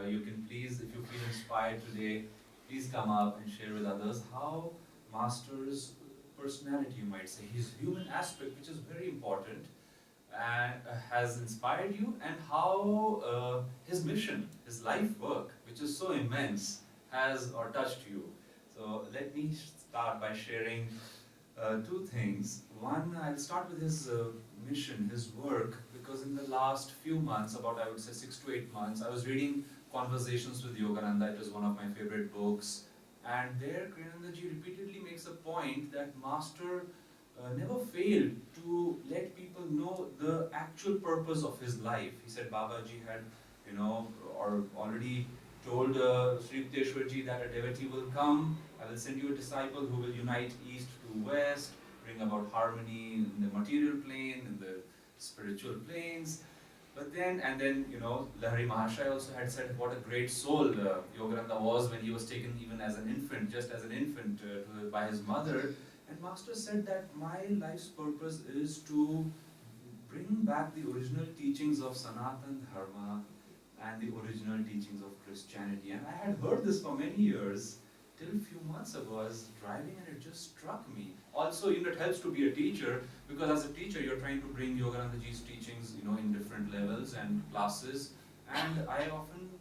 You can please, if you feel inspired today, please come up and share with others how Master's personality, you might say, his human aspect, which is very important, and has inspired you, and how his mission, his life work, which is so immense, has or touched you. So let me start by sharing two things. One, I'll start with his mission, his work, because in the last few months, about I would say 6 to 8 months, I was reading Conversations with Yogananda. It is one of my favorite books. And there, Kriyanandaji repeatedly makes a point that Master never failed to let people know the actual purpose of his life. He said Babaji had, or already told Sri Yukteswarji that a devotee will come, I will send you a disciple who will unite east to west, bring about harmony in the material plane, in the spiritual planes. But then, Lahari Mahashaya also had said what a great soul Yogananda was when he was taken even as an infant, just as an infant by his mother. And Master said that my life's purpose is to bring back the original teachings of Sanatan Dharma and the original teachings of Christianity. And I had heard this for many years, till a few months ago. I was driving and it just struck me. Also, it helps to be a teacher, because as a teacher, you're trying to bring Yoganandaji's teachings, in different levels and classes. And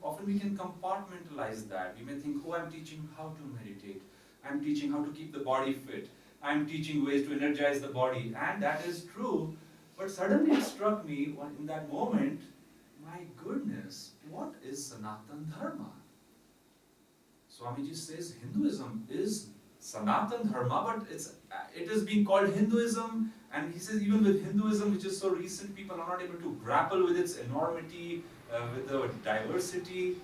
often we can compartmentalize that. We may think, oh, I'm teaching how to meditate. I'm teaching how to keep the body fit. I'm teaching ways to energize the body. And that is true. But suddenly it struck me in that moment, my goodness, what is Sanatan Dharma? Swamiji says Hinduism is Sanatan Dharma, but it is being called Hinduism, and he says even with Hinduism, which is so recent, people are not able to grapple with its enormity, with the diversity.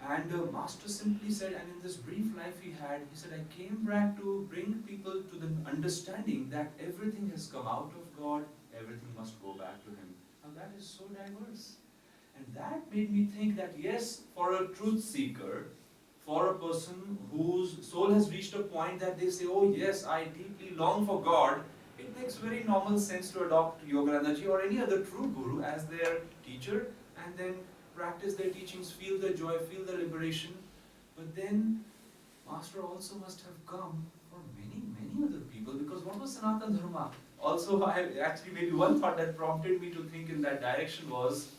And Master simply said, and in this brief life he had, he said, I came back to bring people to the understanding that everything has come out of God, everything must go back to Him. Now that is so diverse. And that made me think that yes, for a truth seeker, for a person whose soul has reached a point that they say, oh yes, I deeply long for God, it makes very normal sense to adopt Yoganandaji or any other true guru as their teacher, and then practice their teachings, feel the joy, feel the liberation. But then Master also must have come for many, many other people, because what was Sanatan Dharma? Also, maybe one thought that prompted me to think in that direction was,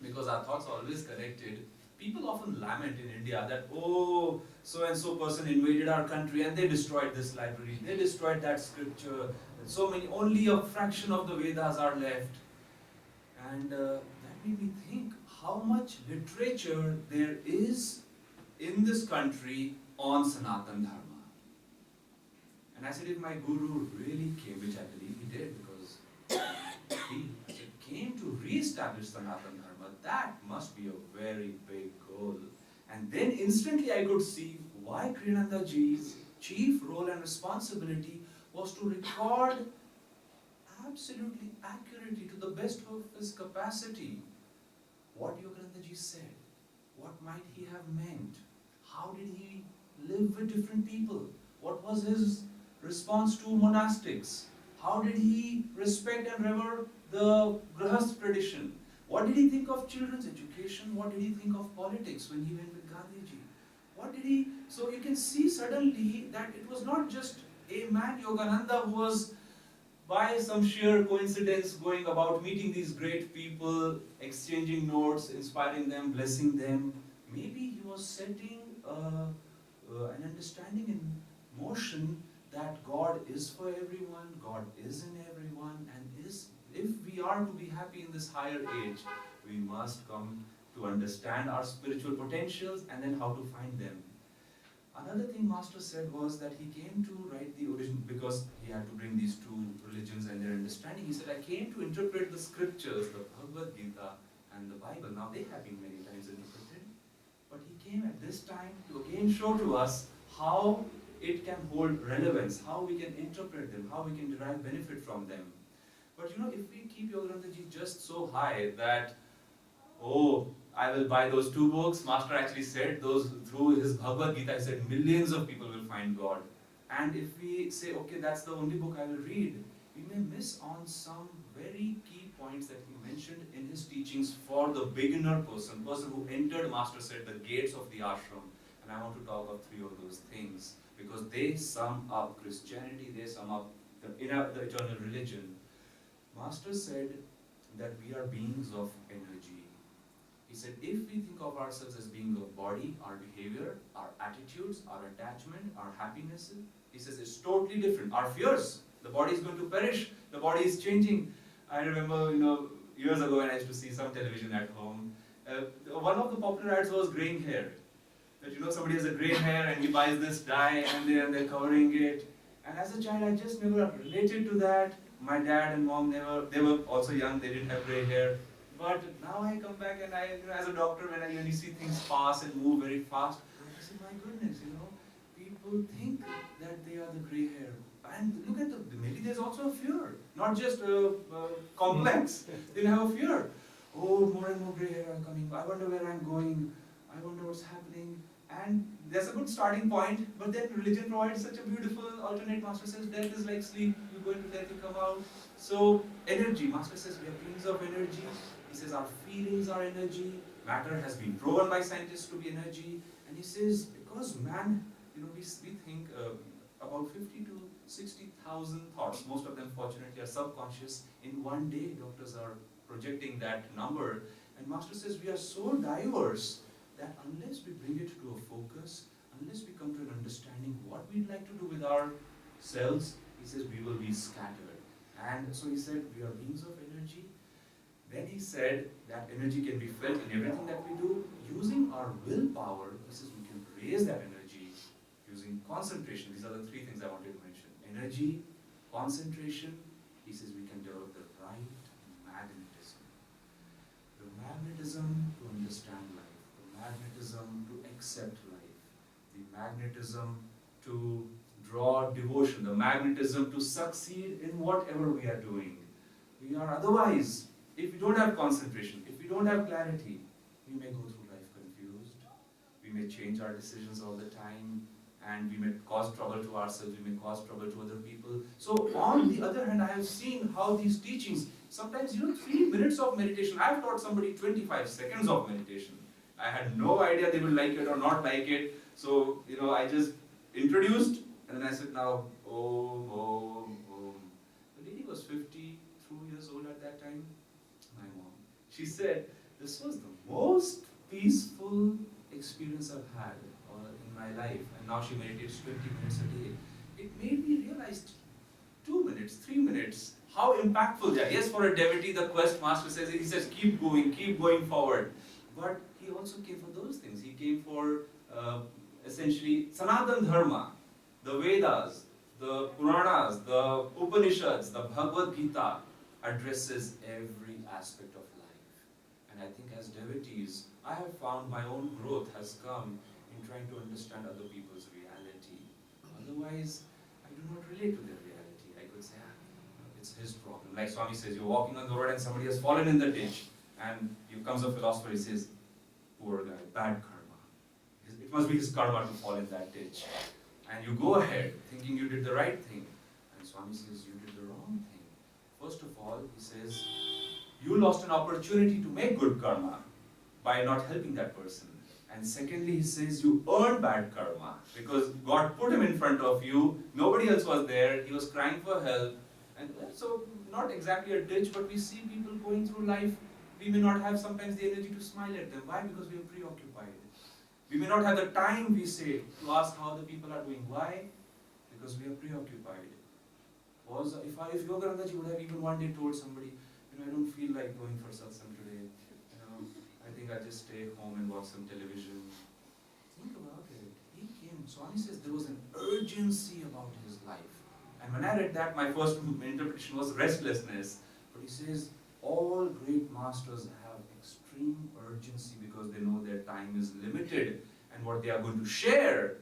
because our thoughts are always connected, people often lament in India that, oh, so and so person invaded our country and they destroyed this library, they destroyed that scripture, and so many, only a fraction of the Vedas are left. And that made me think how much literature there is in this country on Sanatan Dharma. And I said, if my guru really came, which I believe he did, because he came to re-establish Sanatan Dharma, that must be a very big goal. And then instantly I could see why Kriyanandaji's chief role and responsibility was to record absolutely accurately, to the best of his capacity, what Yoganandaji said, what might he have meant, how did he live with different people, what was his response to monastics, how did he respect and revere the Grahast tradition, what did he think of children's education, what did he think of politics when he went with Gandhiji, what did he, so you can see suddenly that it was not just a man, Yogananda, who was by some sheer coincidence going about meeting these great people, exchanging notes, inspiring them, blessing them. Maybe he was setting an understanding in motion that God is for everyone, God is in everyone, and if we are to be happy in this higher age, we must come to understand our spiritual potentials and then how to find them. Another thing Master said was that he came to write the origin, because he had to bring these two religions and their understanding. He said, I came to interpret the scriptures, the Bhagavad Gita and the Bible. Now they have been many times interpreted, but he came at this time to again show to us how it can hold relevance, how we can interpret them, how we can derive benefit from them. But if we keep Yoganandaji just so high that, oh, I will buy those two books. Master actually said those through his Bhagavad Gita. He said millions of people will find God. And if we say, okay, that's the only book I will read, we may miss on some very key points that he mentioned in his teachings for the beginner person who entered, Master said, the gates of the ashram. And I want to talk of 3 of those things because they sum up Christianity, they sum up the eternal religion. Master said that we are beings of energy. He said, if we think of ourselves as being of body, our behavior, our attitudes, our attachment, our happiness, he says it's totally different. Our fears, the body is going to perish, the body is changing. I remember, years ago when I used to see some television at home, one of the popular ads was graying hair. That, somebody has a grey hair and he buys this dye and they're covering it. And as a child, I just never related to that. My dad and mom they were also young, they didn't have grey hair. But now I come back and as a doctor, when I see things pass and move very fast, I say, my goodness, people think that they are the grey hair. And look at maybe there's also a fear, not just complex. They have a fear. Oh, more and more grey hair are coming. I wonder where I'm going. I wonder what's happening. And there's a good starting point, but then religion provides such a beautiful alternate. Master says death is like sleep, you go into death, you come out. So energy, Master says we are beings of energy. He says our feelings are energy. Matter has been proven by scientists to be energy. And he says because man, we think about 50 to 60,000 thoughts. Most of them fortunately are subconscious. In one day, doctors are projecting that number. And Master says we are so diverse that unless we bring it to a focus, unless we come to an understanding what we'd like to do with ourselves, he says we will be scattered. And so he said we are beings of energy. Then he said that energy can be felt in everything that we do. Using our willpower, he says we can raise that energy using concentration. These are the 3 things I wanted to mention. Energy, concentration, he says we can develop the right magnetism. The magnetism to understand life. Magnetism to accept life, the magnetism to draw devotion, the magnetism to succeed in whatever we are doing. We are otherwise, if we don't have concentration, if we don't have clarity, we may go through life confused, we may change our decisions all the time, and we may cause trouble to ourselves, we may cause trouble to other people. So on the other hand, I have seen how these teachings, sometimes 3 minutes of meditation, I have taught somebody 25 seconds of meditation. I had no idea they would like it or not like it. So, I just introduced and then I said, now, Om, Om, Om. The lady was 52 years old at that time, my mom. She said, this was the most peaceful experience I've had in my life. And now she meditates 20 minutes a day. It made me realize 2 minutes, 3 minutes, how impactful they are. Yes, for a devotee, the quest master says, he says, keep going forward. But he also came for those things. He came for essentially Sanatana Dharma, the Vedas, the Puranas, the Upanishads, the Bhagavad Gita addresses every aspect of life. And I think as devotees, I have found my own growth has come in trying to understand other people's reality. Otherwise, I do not relate to their reality. I could say, it's his problem. Like Swami says, you're walking on the road and somebody has fallen in the ditch. And comes a philosopher, he says, poor guy, bad karma. It must be his karma to fall in that ditch. And you go ahead thinking you did the right thing. And Swami says, you did the wrong thing. First of all, he says, you lost an opportunity to make good karma by not helping that person. And secondly, he says, you earned bad karma because God put him in front of you. Nobody else was there. He was crying for help. And so, not exactly a ditch, but we see people going through life. We may not have sometimes the energy to smile at them. Why? Because we are preoccupied. We may not have the time, we say, to ask how the people are doing. Why? Because we are preoccupied. If Yogananda ji would have even one day told somebody, I don't feel like going for satsang today. I think I'll just stay home and watch some television. Think about it. He came. Swami says there was an urgency about his life. And when I read that, my first interpretation was restlessness. But he says, all great masters have extreme urgency because they know their time is limited and what they are going to share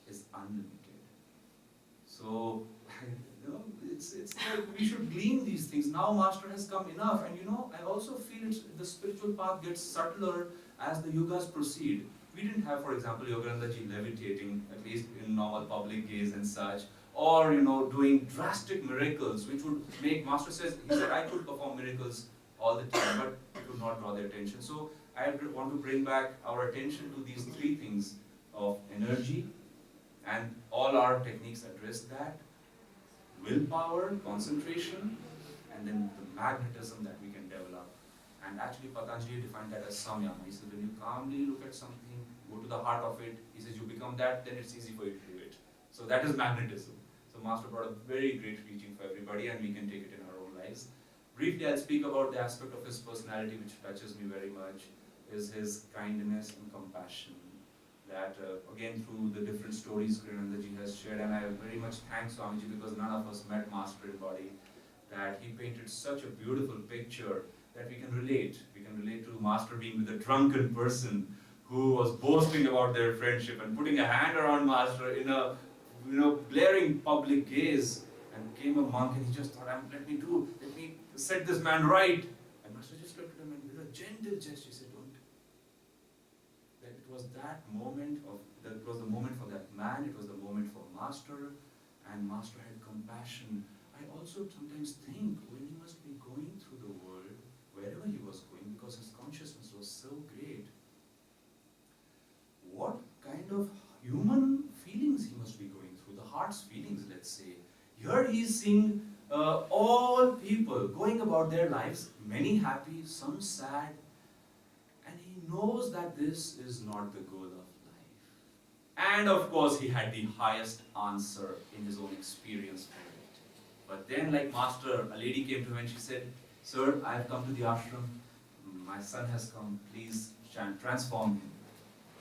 is unlimited. So, it's like we should glean these things. Now Master has come enough, and I also feel the spiritual path gets subtler as the yugas proceed. We didn't have, for example, Yogananda ji levitating, at least in normal public gaze and such, or doing drastic miracles, which would make Master he said, I could perform miracles all the time, but it would not draw their attention. So I want to bring back our attention to these three things of energy, and all our techniques address that: willpower, concentration, and then the magnetism that we can develop. And actually Patanjali defined that as samyama. He said when you calmly look at something, go to the heart of it, he says you become that, then it's easy for you to do it. So that is magnetism. So Master brought a very great teaching for everybody, and we can take it in our own lives. Briefly, I'll speak about the aspect of his personality which touches me very much, is his kindness and compassion. That again, through the different stories Yogananda ji has shared, and I very much thank Swamiji because none of us met Master in body, that he painted such a beautiful picture that we can relate. We can relate to Master being with a drunken person who was boasting about their friendship and putting a hand around Master in a blaring public gaze, and came a monk and he just thought, let me set this man right. And Master just looked at him and with a gentle gesture said, don't. That it was that moment it was the moment for that man, it was the moment for Master, and Master had compassion. I also sometimes think when he must be going through the world, wherever he was going, because his consciousness was so great, what kind of human feelings he must be going through, the heart's feelings, let's say. Here he is seeing all people going about their lives, many happy, some sad, and he knows that this is not the goal of life. And of course he had the highest answer in his own experience for it. But then, like Master, a lady came to him and she said, Sir, I have come to the ashram, my son has come, please transform him.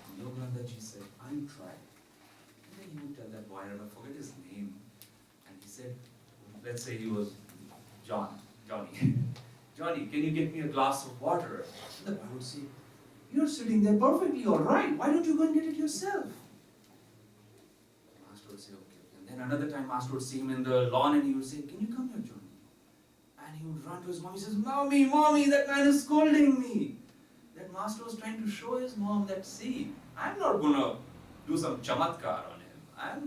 And Yogananda ji said, I'll try. And then he would tell that boy, I forget his name, and he said, let's say he was Johnny. Johnny, can you get me a glass of water? And the boy would say, you're sitting there perfectly all right, why don't you go and get it yourself? Master would say, okay. And then another time Master would see him in the lawn and he would say, can you come here, Johnny? And he would run to his mom. He says, Mommy, that man is scolding me. That Master was trying to show his mom that, see, I'm not going to do some chamatkar on him. I'm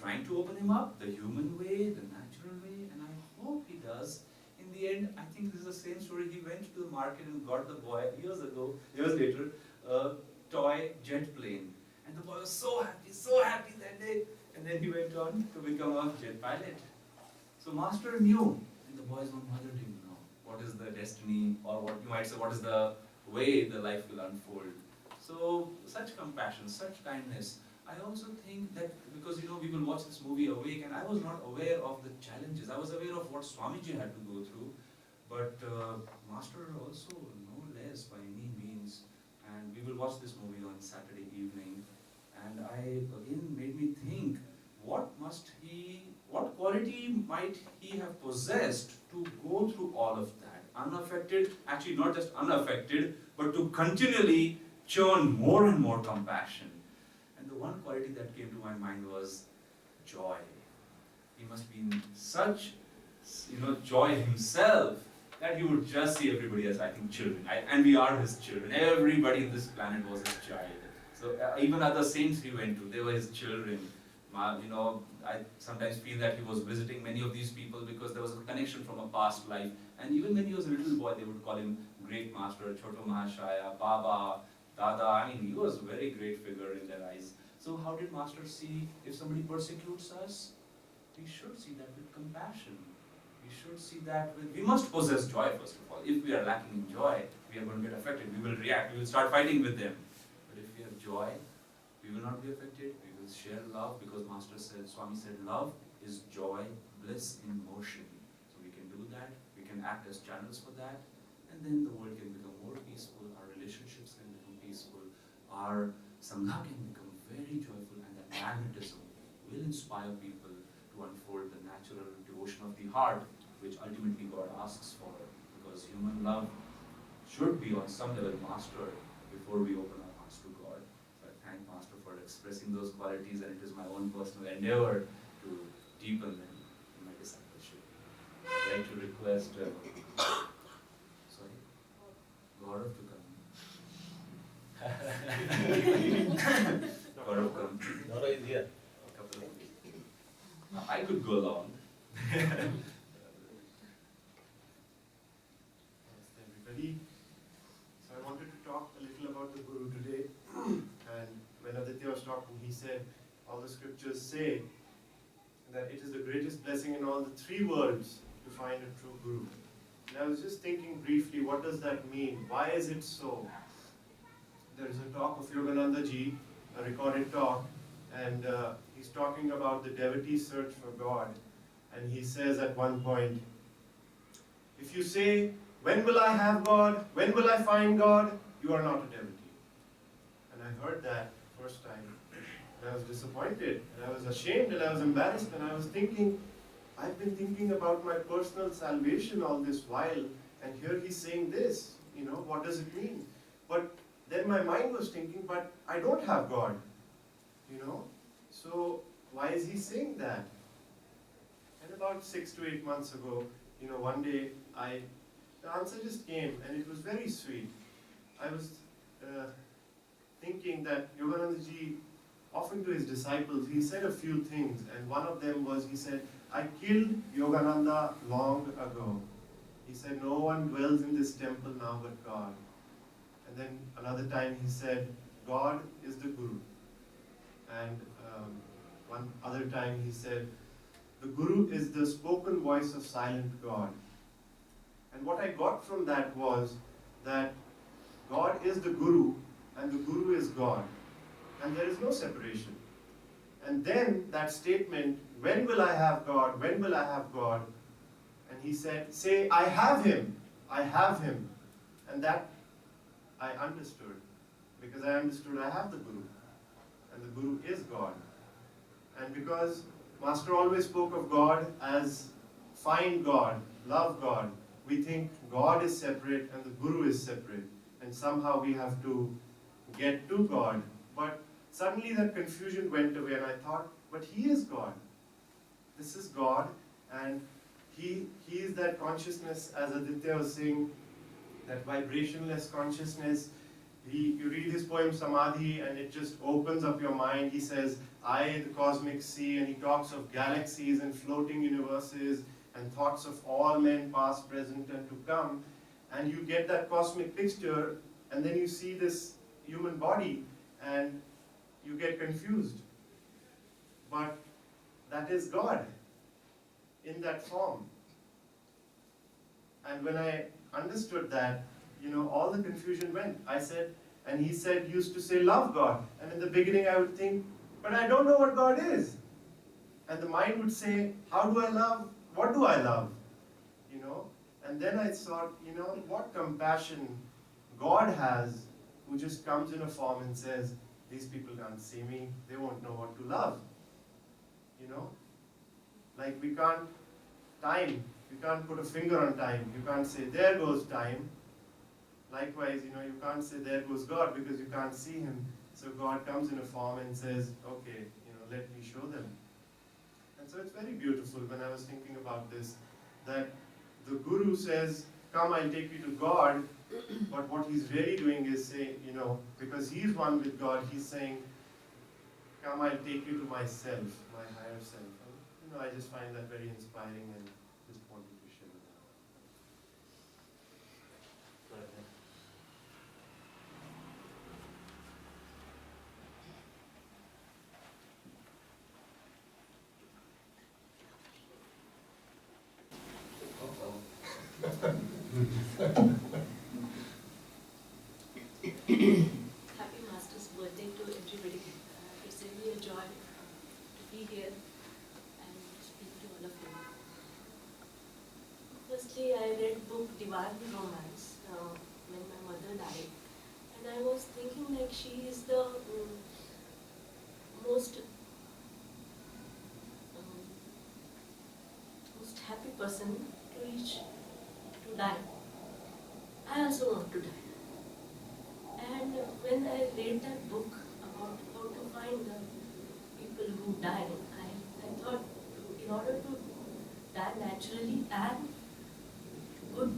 trying to open him up the human way, the natural way, and I hope he does. In the end, I think this is the same story. He went to the market and got the boy, years later, a toy jet plane. And the boy was so happy that day. And then he went on to become a jet pilot. So Master knew, and the boy's own mother didn't know, what is the destiny, or what you might say, what is the way the life will unfold. So such compassion, such kindness. I also think that because we will watch this movie Awake, and I was not aware of the challenges. I was aware of what Swamiji had to go through, but Master also no less by any means. And we will watch this movie on Saturday evening, and again made me think, what quality might he have possessed to go through all of that, unaffected, actually not just unaffected, but to continually churn more and more compassion. And the one quality that came to my mind was joy. He must be in such, joy himself that he would just see everybody as, I think, children. And we are his children. Everybody in this planet was his child. So even other saints he went to, they were his children. I sometimes feel that he was visiting many of these people because there was a connection from a past life. And even when he was a little boy, they would call him Great Master, Choto Mahashaya, Baba, Dada. I mean, he was a very great figure in their eyes. So how did Master see if somebody persecutes us? We should see that with compassion. We should see that we must possess joy first of all. If we are lacking in joy, we are going to get affected. We will react. We will start fighting with them. But if we have joy, we will not be affected. We will share love, because Swami said, love is joy, bliss in motion. So we can do that. We can act as channels for that, and then the world can become more peaceful. Our relationships can become peaceful. Our sangha can become very joyful, and that magnetism will inspire people to unfold the natural devotion of the heart, which ultimately God asks for, because human love should be on some level mastered before we open our hearts to God. So I thank Master for expressing those qualities, and it is my own personal endeavor to deepen them in my discipleship. I'd like to request Gaurav to come. Gaurav, come. Gaurav is here. A couple of I could go long. Namaste everybody. So I wanted to talk a little about the Guru today. And when Aditya was talking, he said, all the scriptures say that it is the greatest blessing in all the three worlds to find a true Guru. And I was just thinking briefly, what does that mean? Why is it so? There is a talk of Yogananda ji, a recorded talk, and he's talking about the devotee's search for God. And he says at one point, if you say, when will I have God? When will I find God? You are not a devotee. And I heard that first time. And I was disappointed, and I was ashamed, and I was embarrassed, and I was thinking, I've been thinking about my personal salvation all this while, and here he's saying this, what does it mean? But then my mind was thinking, but I don't have God, so why is he saying that? And about 6 to 8 months ago, one day, the answer just came, and it was very sweet. I was thinking that Yogananda ji, often to his disciples, he said a few things, and one of them was, he said, I killed Yogananda long ago. He said, no one dwells in this temple now but God. And then another time he said, God is the Guru. And one other time he said, the Guru is the spoken voice of silent God. And what I got from that was that God is the Guru and the Guru is God. And there is no separation. And then that statement, when will I have God? When will I have God? And he said, say, I have him. I have him. And that I understood. Because I understood I have the Guru. And the Guru is God. And because Master always spoke of God as find God, love God, we think God is separate and the Guru is separate. And somehow we have to get to God. But suddenly that confusion went away and I thought, but he is God. This is God, and he is that consciousness, as Aditya was saying, that vibrationless consciousness. You read his poem Samadhi and it just opens up your mind. He says, I, the cosmic sea, and he talks of galaxies and floating universes and thoughts of all men, past, present, and to come. And you get that cosmic picture, and then you see this human body, and you get confused. But that is God in that form. And when I understood that, all the confusion went. And he said, used to say, love God. And in the beginning I would think, but I don't know what God is. And the mind would say, how do I love? What do I love? And then I thought, what compassion God has, who just comes in a form and says, these people can't see me, they won't know what to love. Like we can't put a finger on time. You can't say, there goes time. Likewise, you can't say, there goes God, because you can't see him. So God comes in a form and says, okay, let me show them. And so it's very beautiful when I was thinking about this, that the Guru says, come, I'll take you to God, but what he's really doing is saying, because he's one with God, he's saying, come, I'll take you to myself, my higher self. And, I just find that very inspiring and just wanted to share that. Happy Master's birthday to everybody. It's really a joy to be here and speak to all of you. Firstly, I read book Divine Romance when my mother died, and I was thinking like she is the most happy person to reach to die. I also want to die. And when I read that book about how to find the people who die, I thought in order to die naturally and good,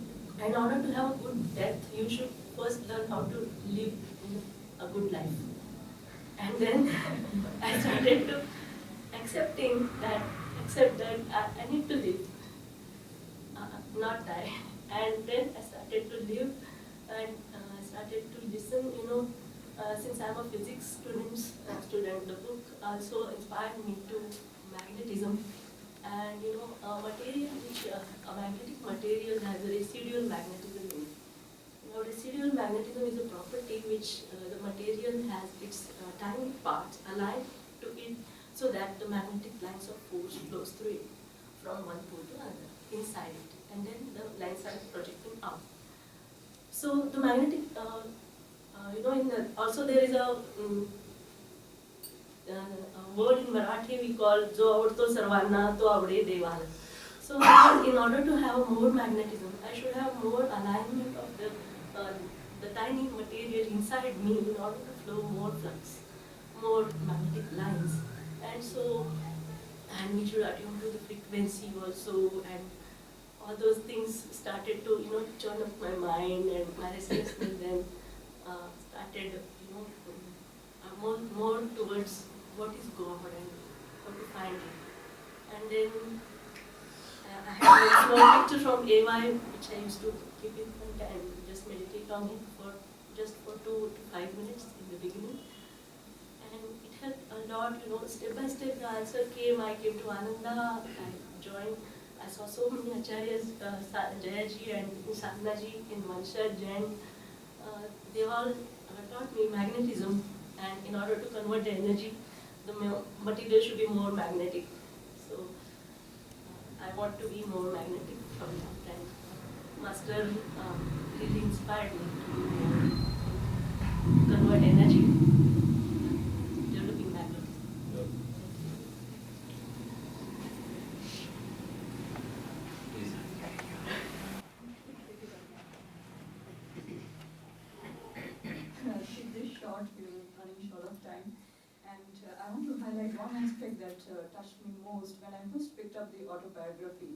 in order to have a good death, you should first learn how to live a good life. And then I started to accept except that I need to live, not die. And then I started to live, and I started to listen, since I'm a physics student, the book also inspired me to magnetism. And material which a magnetic material has a residual magnetism in it. Residual magnetism is a property which the material has its tiny parts aligned to it, so that the magnetic lines of force flows through it from one pole to another inside it, and then the lines are projecting out. So the magnetic, also there is a word in Marathi we call "जो आवडतो सर्वांना तो आवडे देवाला." So in order to have more magnetism, I should have more alignment of the tiny material inside me in order to flow more flux, more magnetic lines, and we should attune to the frequency also, and all those things started to churn up my mind, and my restlessness then started more towards what is God and how to find it. And then I have a small picture from AY which I used to keep in front and just meditate on it for 2 to 5 minutes in the beginning. And it helped a lot, step by step the answer came. I came to Ananda, I joined, I saw so many acharyas, Jayaji and Sadhanaji in Vansha, Jain. They all taught me magnetism, and in order to convert the energy, the material should be more magnetic. So I want to be more magnetic from that time. Master really inspired me to convert energy, developing magnetism. Please. Keep this short, we're running short of time. And I want to highlight one aspect that touched me most when I first picked up the autobiography.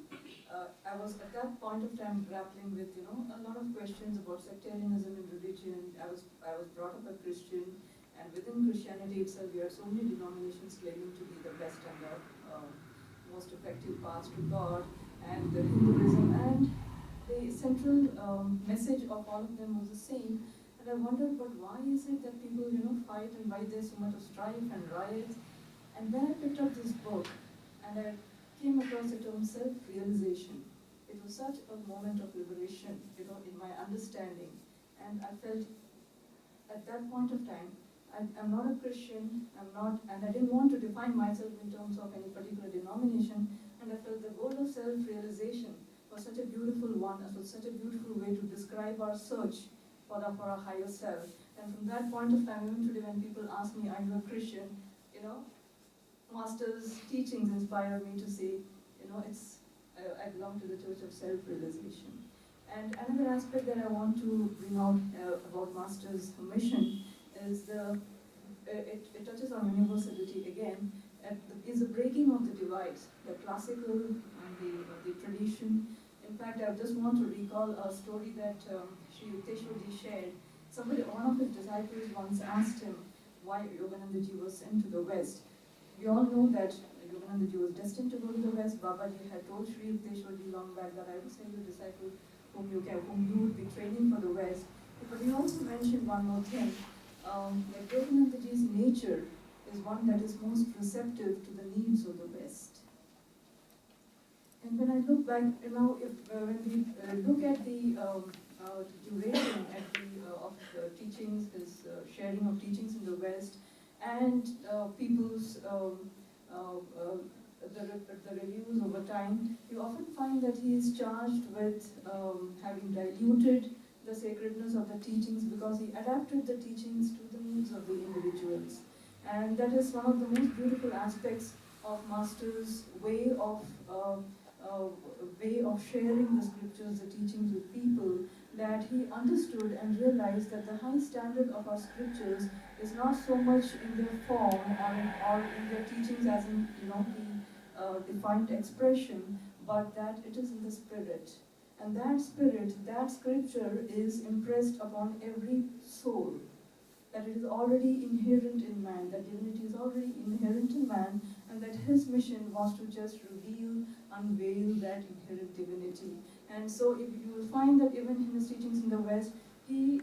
I was at that point of time grappling with, a lot of questions about sectarianism in religion. I was brought up a Christian, and within Christianity itself, we have so many denominations claiming to be the best and the most effective paths to God, and the Hinduism, and the central message of all of them was the same. And I wondered, but why is it that people, fight, and why there's so much of strife and riots? And then I picked up this book, and I came across the term self-realization. It was such a moment of liberation, in my understanding. And I felt at that point of time, I'm not a Christian, and I didn't want to define myself in terms of any particular denomination. And I felt the goal of self-realization was such a beautiful one, it was such a beautiful way to describe our search for our higher self. And from that point of time, even today when people ask me, are you a Christian? Master's teachings inspire me to say, I belong to the Church of Self-Realization. And another aspect that I want to bring out about Master's mission is it touches on universality again, is the breaking of the divides, the classical and the tradition. In fact, I just want to recall a story that Sri Yukteswarji shared. One of his disciples once asked him why Yogananda was sent to the West. We all know that Yogananda was destined to go to the West. Babaji had told Sri Yukteswarji long back that I will send you a disciple whom you would be training for the West. But he also mentioned one more thing, that Yoganandaji's nature is one that is most receptive to the needs of the West. And when I look back, when we look at the duration of teachings, his sharing of teachings in the West, and people's the reviews over time, you often find that he is charged with having diluted the sacredness of the teachings because he adapted the teachings to the needs of the individuals. And that is one of the most beautiful aspects of Master's way of sharing the scriptures, the teachings with people, that he understood and realized that the high standard of our scriptures is not so much in their form or in their teachings as in the defined expression, but that it is in the spirit. And that spirit, that scripture is impressed upon every soul, that it is already inherent in man, that divinity is already inherent in man, and that his mission was to just reveal, unveil that inherent divinity. And so if you will find that even in his teachings in the West, he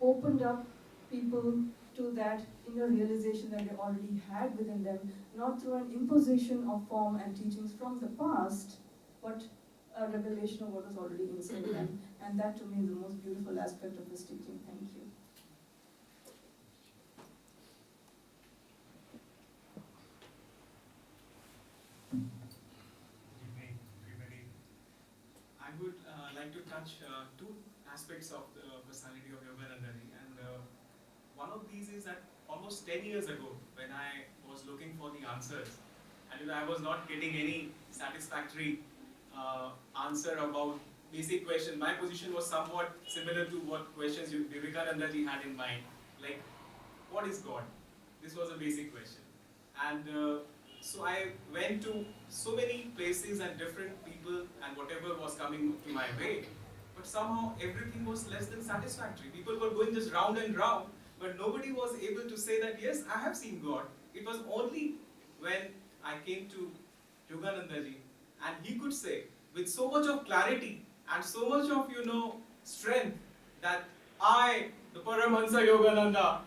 opened up people to that inner realization that they already had within them, not through an imposition of form and teachings from the past, but a revelation of what was already inside them. And that to me is the most beautiful aspect of his teaching. Thank you. Evening, everybody. I would like to touch two aspects of the personality of Yogananda ji, and one of these is that almost 10 years ago, when I was looking for the answers, and I was not getting any satisfactory answer about basic question. My position was somewhat similar to what questions Yogananda ji had in mind, like what is God? This was a basic question, and so I went to so many places and different people and whatever was coming to my way, but somehow everything was less than satisfactory. People were going just round and round, but nobody was able to say that, yes, I have seen God. It was only when I came to Yogananda ji, and he could say with so much of clarity and so much of, strength that I, the Paramhansa Yogananda,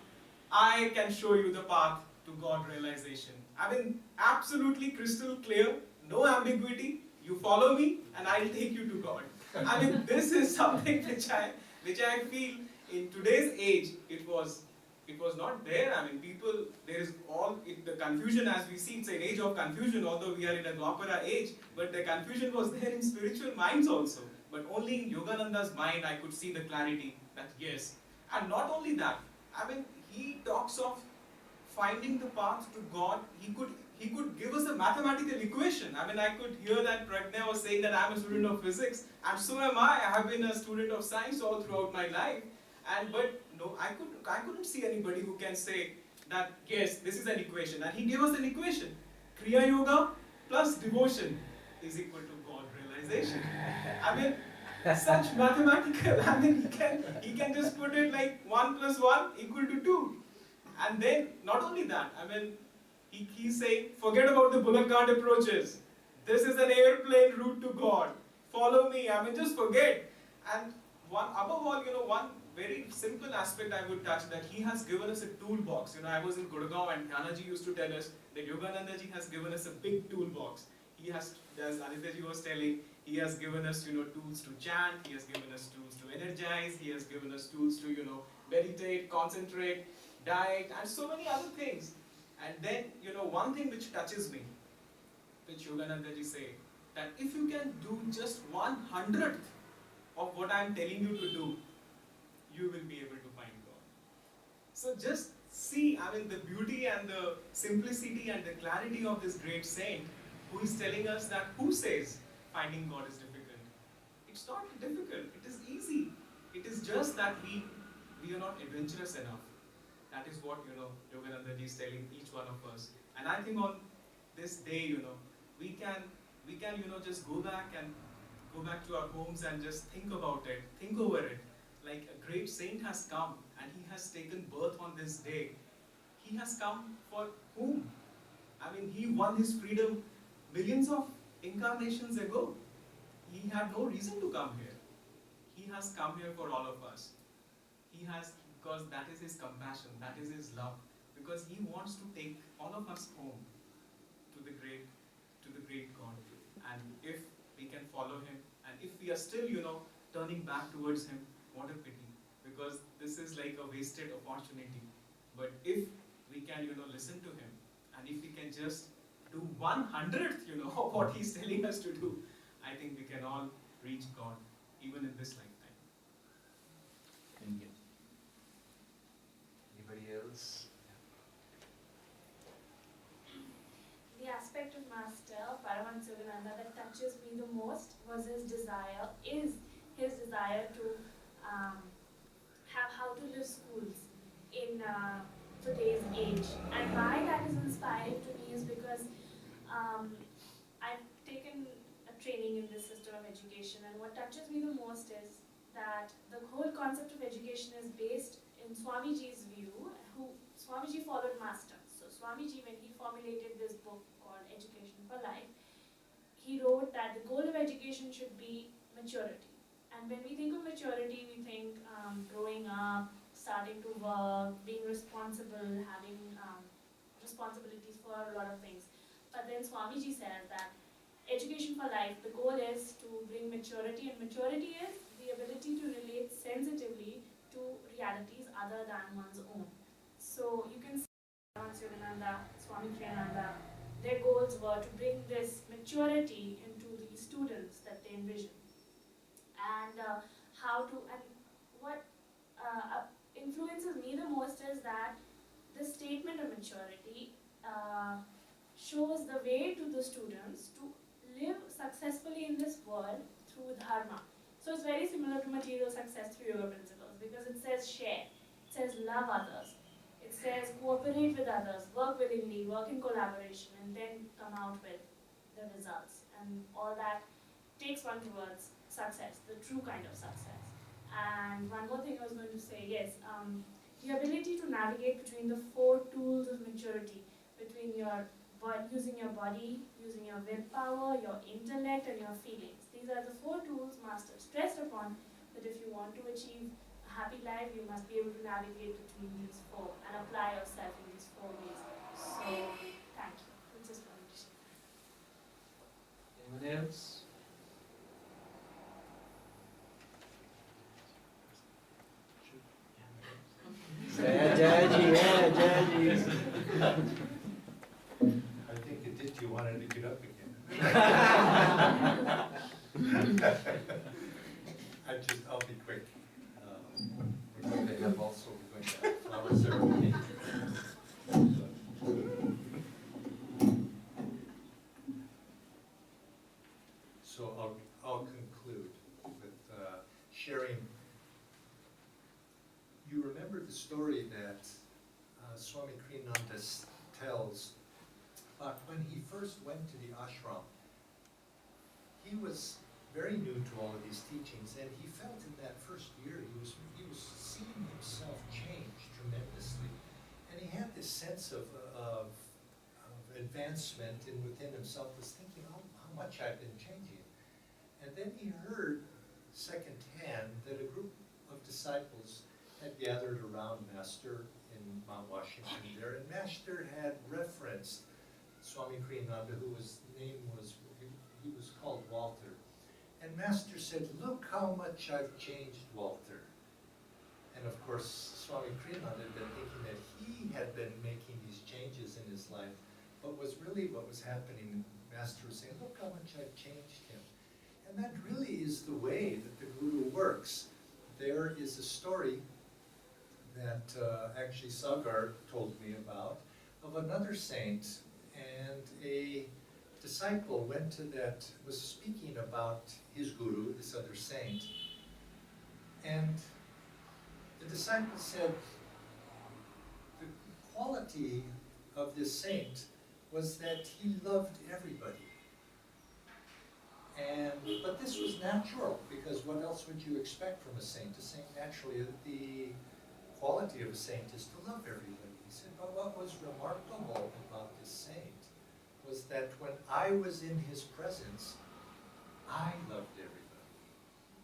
I can show you the path to God realization. I mean, absolutely crystal clear, no ambiguity. You follow me, and I'll take you to God. I mean, this is something which I feel in today's age it was not there. I mean, there is the confusion as we see. It's an age of confusion, although we are in a Dwapara age. But the confusion was there in spiritual minds also. But only in Yogananda's mind I could see the clarity that yes. And not only that, I mean, he talks of finding the path to God. He could give us a mathematical equation. I mean, I could hear that Pragna was saying that I'm a student of physics, and so am I. I have been a student of science all throughout my life. But no, I couldn't see anybody who can say that yes, this is an equation. And he gave us an equation. Kriya Yoga plus devotion is equal to God realization. I mean, such mathematical. I mean, he can just put it like 1 plus 1 equal to 2. And then, not only that, I mean, he's saying, forget about the bullock cart approaches. This is an airplane route to God. Follow me. I mean, just forget. And above all, one very simple aspect I would touch, that he has given us a toolbox. I was in Gurgaon and Dhanaji used to tell us that Yogananda ji has given us a big toolbox. He has, as Aditya ji was telling, he has given us, tools to chant. He has given us tools to energize. He has given us tools to, meditate, concentrate, diet, and so many other things. And then, one thing which touches me, which Yogananda ji say, that if you can do just 1/100th of what I am telling you to do, you will be able to find God. So just see, I mean, the beauty and the simplicity and the clarity of this great saint, who is telling us that who says finding God is difficult? It's not difficult, it is easy. It is just that we are not adventurous enough. That is what, Yogananda ji is telling each one of us. And I think on this day, we can, just go back to our homes and just think about it, think over it. Like a great saint has come and he has taken birth on this day. He has come for whom? I mean, he won his freedom millions of incarnations ago. He had no reason to come here. He has come here for all of us. He has, because that is his compassion, that is his love. Because he wants to take all of us home to the great God. And if we can follow him, and if we are still, turning back towards him, what a pity. Because this is like a wasted opportunity. But if we can, listen to him, and if we can just do 1/100th, of what he's telling us to do, I think we can all reach God, even in this lifetime. Thank you. Anybody else? The aspect of Master Paramhansa Yogananda that touches me the most is his desire to have how to live schools in today's age. And why that is inspiring to me is because I've taken a training in this system of education, and what touches me the most is that the whole concept of education is based in Swamiji's view, who Swamiji followed Master. So Swamiji, when he formulated this book called for Life, he wrote that the goal of education should be maturity. And when we think of maturity, we think growing up, starting to work, being responsible, having responsibilities for a lot of things. But then Swamiji says that education for life, the goal is to bring maturity, and maturity is the ability to relate sensitively to realities other than one's own. So you can see Paramhansa Yogananda, Swami Kriyananda, their goals were to bring this maturity into the students that they envision. And how to, and what influences me the most is that the statement of maturity shows the way to the students to live successfully in this world through dharma. So it's very similar to material success through yoga principles, because it says share, it says love others, it says cooperate with others, work willingly, work in collaboration, and then come out with the results. And all that takes one towards success, the true kind of success. And one more thing I was going to say, yes, the ability to navigate between the four tools of maturity, between using your body, using your willpower, your intellect, and your feelings. These are the four tools Master stressed upon, that if you want to achieve a happy life, you must be able to navigate between these four and apply yourself in these four ways. So, thank you. I just wanted to share. Anyone else? I think Aditya wanted to get up again. I'll be quick. We're going to have also, we're going to have flower ceremony. So I'll conclude with sharing. You remember the story that Swami Kriyananda tells about when he first went to the ashram. He was very new to all of these teachings, and he felt in that first year he was seeing himself change tremendously, and he had this sense of advancement, and within himself was thinking, how much I've been changing. And then he heard secondhand that a group of disciples had gathered around Master in Mount Washington there, and Master had referenced Swami Kriyananda, whose name was, he was called Walter. And Master said, look how much I've changed, Walter. And of course, Swami Kriyananda had been thinking that he had been making these changes in his life, but what was happening, Master was saying, look how much I've changed him. And that really is the way that the Guru works. There is a story that actually Sagar told me about, of another saint, and a disciple went to that, was speaking about his guru, this other saint, and the disciple said the quality of this saint was that he loved everybody. But this was natural, because what else would you expect from a saint? A saint, naturally, the quality of a saint is to love everybody. He said, but what was remarkable about this saint was that when I was in his presence, I loved everybody.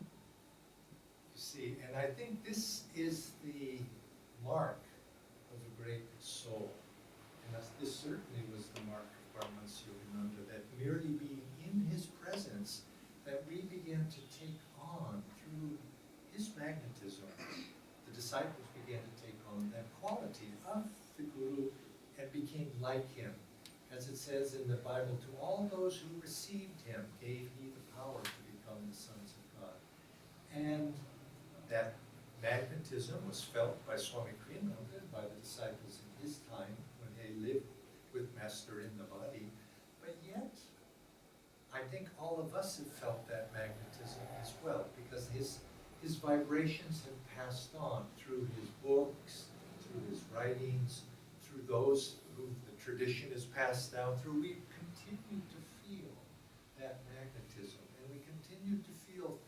You see, and I think this is the mark of a great soul. And this certainly was the mark of Paramhansa Yogananda, that merely being in his presence, that we began to take on through his magnetism. The disciples began to take on that quality of the Guru and became like him. As it says in the Bible, to all those who received him gave he the power to become the sons of God. And that magnetism was felt by Swami Kriyananda, by the disciples in his time when they lived with Master in the body. But yet, I think all of us have felt that magnetism as well, because his vibrations have passed on through his books, through his writings, through those who the tradition is passed down through. We continue to feel that magnetism, and we continue to feel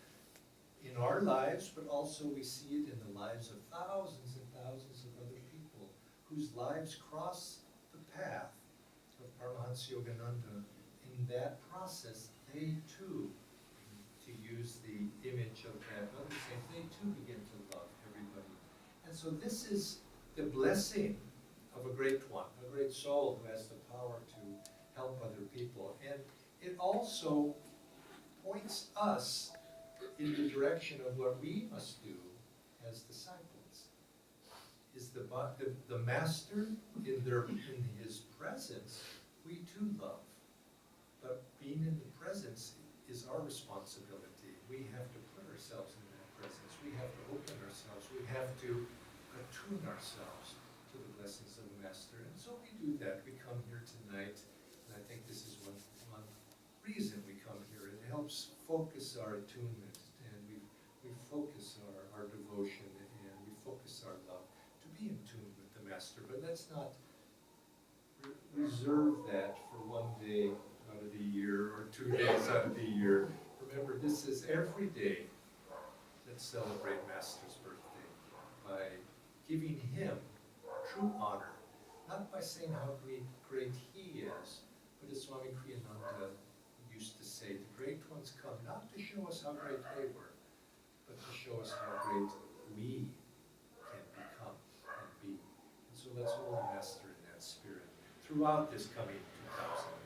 in our lives, but also we see it in the lives of thousands and thousands of other people whose lives cross the path of Paramhansa Yogananda in in that process, they too, to use the image of that other saint, they too begin to love everybody. And so this is the blessing of a great one, a great soul who has the power to help other people. And it also points us in the direction of what we must do as disciples. Is the master in his presence, we too love. But being in the presence is our responsibility. We have to put ourselves in that presence. We have to open ourselves. We have to attune ourselves to the blessings of the Master. And so we do that. We come here tonight, and I think this is one reason we come here. It helps focus our attunement, and we focus our devotion, and we focus our love to be in tune with the Master. But let's not reserve that for one day out of the year or 2 days out of the year. Remember, this is every day. Let's celebrate Master's birthday by giving him true honor, not by saying how great he is, but as Swami Kriyananda used to say, the great ones come not to show us how great they were, but to show us how great we can become and be. And so let's hold the Master in that spirit throughout this coming 2000.